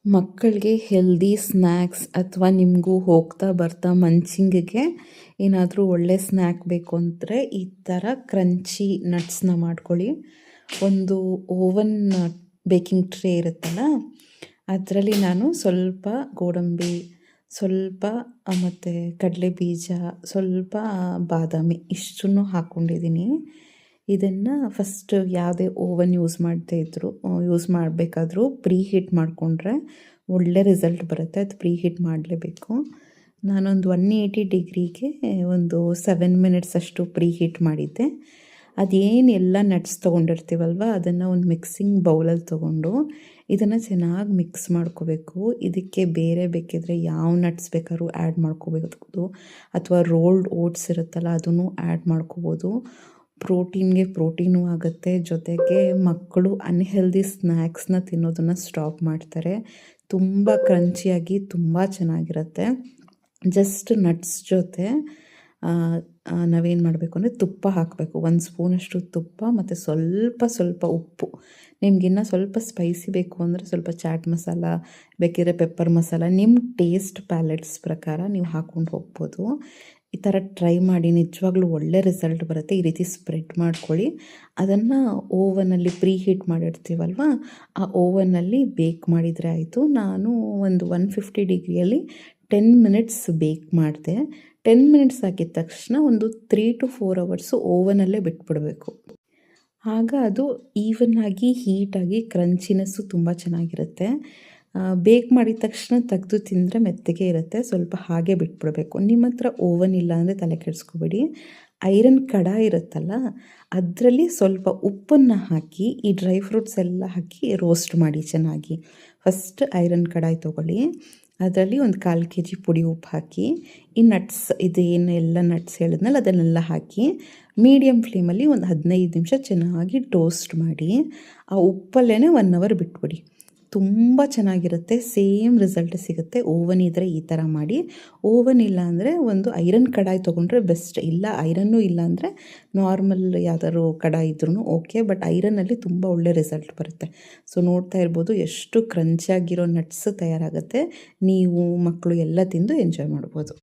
ಮಕ್ಕಳಿಗೆ healthy snacks ಅಥವಾ ನಿಮಗೂ ಹೋಗ್ತಾ ಬರ್ತಾ ಮಂಚಿಂಗಿಗೆ ಏನಾದರೂ ಒಳ್ಳೆ ಸ್ನ್ಯಾಕ್ ಬೇಕು ಅಂದರೆ ಈ ಥರ ಕ್ರಂಚಿ ನಟ್ಸ್ನ ಮಾಡ್ಕೊಳ್ಳಿ. ಒಂದು ಓವನ್ ಬೇಕಿಂಗ್ ಟ್ರೇ ಇರುತ್ತಲ್ಲ, ಅದರಲ್ಲಿ ನಾನು ಸ್ವಲ್ಪ ಗೋಡಂಬಿ, ಸ್ವಲ್ಪ ಮತ್ತು ಕಡಲೆ ಬೀಜ, ಸ್ವಲ್ಪ ಬಾದಾಮಿ ಇಷ್ಟನ್ನು ಹಾಕ್ಕೊಂಡಿದ್ದೀನಿ. ಇದನ್ನು ಫಸ್ಟ್ ಯಾವುದೇ ಓವನ್ ಯೂಸ್ ಮಾಡಬೇಕಾದ್ರೂ ಪ್ರೀ ಹೀಟ್ ಮಾಡಿಕೊಂಡ್ರೆ ಒಳ್ಳೆ ರಿಸಲ್ಟ್ ಬರುತ್ತೆ. ಅದು ಪ್ರೀ ಹೀಟ್ ಮಾಡಲೇಬೇಕು. ನಾನೊಂದು 180 ಡಿಗ್ರಿಗೆ ಒಂದು 7 ಮಿನಿಟ್ಸ್ ಅಷ್ಟು ಪ್ರೀ ಹೀಟ್ ಮಾಡಿದ್ದೆ. ಅದೇನು ಎಲ್ಲ ನಟ್ಸ್ ತೊಗೊಂಡಿರ್ತೀವಲ್ವ, ಅದನ್ನು ಒಂದು ಮಿಕ್ಸಿಂಗ್ ಬೌಲಲ್ಲಿ ತೊಗೊಂಡು ಇದನ್ನು ಚೆನ್ನಾಗಿ ಮಿಕ್ಸ್ ಮಾಡ್ಕೋಬೇಕು. ಇದಕ್ಕೆ ಬೇರೆ ಬೇಕಿದ್ರೆ ಯಾವ ನಟ್ಸ್ ಬೇಕಾದ್ರೂ ಆ್ಯಡ್ ಮಾಡ್ಕೋಬೋದು, ಅಥವಾ ರೋಲ್ಡ್ ಓಟ್ಸ್ ಇರುತ್ತಲ್ಲ ಅದನ್ನು ಆ್ಯಡ್ ಮಾಡ್ಕೋಬೋದು. ಪ್ರೋಟೀನ್ಗೆ ಪ್ರೋಟೀನು ಆಗುತ್ತೆ, ಜೊತೆಗೆ ಮಕ್ಕಳು ಅನ್ಹೆಲ್ದಿ ಸ್ನ್ಯಾಕ್ಸ್ನ ತಿನ್ನೋದನ್ನು ಸ್ಟಾಪ್ ಮಾಡ್ತಾರೆ. ತುಂಬ ಕ್ರಂಚಿಯಾಗಿ ತುಂಬ ಚೆನ್ನಾಗಿರುತ್ತೆ. ಜಸ್ಟ್ ನಟ್ಸ್ ಜೊತೆ ನಾವೇನು ಮಾಡಬೇಕು ಅಂದರೆ ತುಪ್ಪ ಹಾಕಬೇಕು. 1 ಸ್ಪೂನಷ್ಟು ತುಪ್ಪ ಮತ್ತು ಸ್ವಲ್ಪ ಉಪ್ಪು. ನಿಮಗಿನ್ನ ಸ್ವಲ್ಪ ಸ್ಪೈಸಿ ಬೇಕು ಅಂದರೆ ಸ್ವಲ್ಪ ಚಾಟ್ ಮಸಾಲ, ಬೇಕಿದ್ರೆ ಪೆಪ್ಪರ್ ಮಸಾಲ, ನಿಮ್ಮ ಟೇಸ್ಟ್ ಪ್ಯಾಲೆಟ್ಸ್ ಪ್ರಕಾರ ನೀವು ಹಾಕ್ಕೊಂಡು ಹೋಗ್ಬೋದು. ಈ ಥರ ಟ್ರೈ ಮಾಡಿ, ನಿಜವಾಗ್ಲೂ ಒಳ್ಳೆ ರಿಸಲ್ಟ್ ಬರುತ್ತೆ. ಈ ರೀತಿ ಸ್ಪ್ರೆಡ್ ಮಾಡ್ಕೊಳ್ಳಿ. ಅದನ್ನು ಓವನಲ್ಲಿ ಪ್ರೀ ಹೀಟ್ ಮಾಡಿರ್ತೀವಲ್ವ, ಆ ಓವನ್ನಲ್ಲಿ ಬೇಕ್ ಮಾಡಿದರೆ ಆಯಿತು. ನಾನು ಒಂದು 150 ಡಿಗ್ರಿಯಲ್ಲಿ 10 ಮಿನಿಟ್ಸ್ ಬೇಕ್ ಮಾಡಿದೆ. 10 ಮಿನಿಟ್ಸ್ ಹಾಕಿದ ತಕ್ಷಣ ಒಂದು 3 to 4 ಅವರ್ಸು ಓವನಲ್ಲೇ ಬಿಟ್ಬಿಡಬೇಕು. ಆಗ ಅದು ಈವನ್ನಾಗಿ ಹೀಟಾಗಿ ಕ್ರಂಚಿನೆಸ್ಸು ತುಂಬ ಚೆನ್ನಾಗಿರುತ್ತೆ. ಬೇಕ್ ಮಾಡಿದ ತಕ್ಷಣ ತೆಗೆದು ತಿಂದರೆ ಮೆತ್ತಗೆ ಇರುತ್ತೆ. ಸ್ವಲ್ಪ ಹಾಗೆ ಬಿಟ್ಬಿಡಬೇಕು. ನಿಮ್ಮ ಹತ್ರ ಓವನ್ ಇಲ್ಲ ಅಂದರೆ ತಲೆ ಕೆಡಿಸ್ಕೋಬೇಡಿ. ಐರನ್ ಕಡಾಯಿ ಇರುತ್ತಲ್ಲ, ಅದರಲ್ಲಿ ಸ್ವಲ್ಪ ಉಪ್ಪನ್ನು ಹಾಕಿ ಈ ಡ್ರೈ ಫ್ರೂಟ್ಸ್ ಎಲ್ಲ ಹಾಕಿ ರೋಸ್ಟ್ ಮಾಡಿ ಚೆನ್ನಾಗಿ. ಫಸ್ಟ್ ಐರನ್ ಕಡಾಯಿ ತೊಗೊಳ್ಳಿ, ಅದರಲ್ಲಿ ಒಂದು 1/4 kg ಪುಡಿ ಉಪ್ಪು ಹಾಕಿ, ಈ ನಟ್ಸ್ ಇದೇನು ಎಲ್ಲ ನಟ್ಸ್ ಹೇಳಿದ್ನಲ್ಲ ಅದನ್ನೆಲ್ಲ ಹಾಕಿ ಮೀಡಿಯಮ್ ಫ್ಲೇಮಲ್ಲಿ ಒಂದು 15 ನಿಮಿಷ ಚೆನ್ನಾಗಿ ಟೋಸ್ಟ್ ಮಾಡಿ ಆ ಉಪ್ಪಲ್ಲೇ 1 ಅವರ್ ಬಿಟ್ಬಿಡಿ. ತುಂಬ ಚೆನ್ನಾಗಿರುತ್ತೆ. ಸೇಮ್ ರಿಸಲ್ಟ್ ಸಿಗುತ್ತೆ. ಓವನ್ ಇದ್ದರೆ ಈ ಥರ ಮಾಡಿ. ಓವನ್ ಇಲ್ಲ ಅಂದರೆ ಒಂದು ಐರನ್ ಕಡಾಯಿ ತೊಗೊಂಡ್ರೆ ಬೆಸ್ಟ್. ಇಲ್ಲ ಐರನ್ನೂ ಇಲ್ಲ ಅಂದರೆ ನಾರ್ಮಲ್ ಯಾವ್ದಾದ್ರು ಕಡಾಯಿ ಇದ್ರೂ ಓಕೆ, ಬಟ್ ಐರನ್ನಲ್ಲಿ ತುಂಬ ಒಳ್ಳೆ ರಿಸಲ್ಟ್ ಬರುತ್ತೆ. ಸೊ ನೋಡ್ತಾ ಇರ್ಬೋದು ಎಷ್ಟು ಕ್ರಂಚಿಯಾಗಿರೋ ನಟ್ಸ್ ತಯಾರಾಗುತ್ತೆ. ನೀವು ಮಕ್ಕಳು ಎಲ್ಲ ತಿಂದು ಎಂಜಾಯ್ ಮಾಡ್ಬೋದು.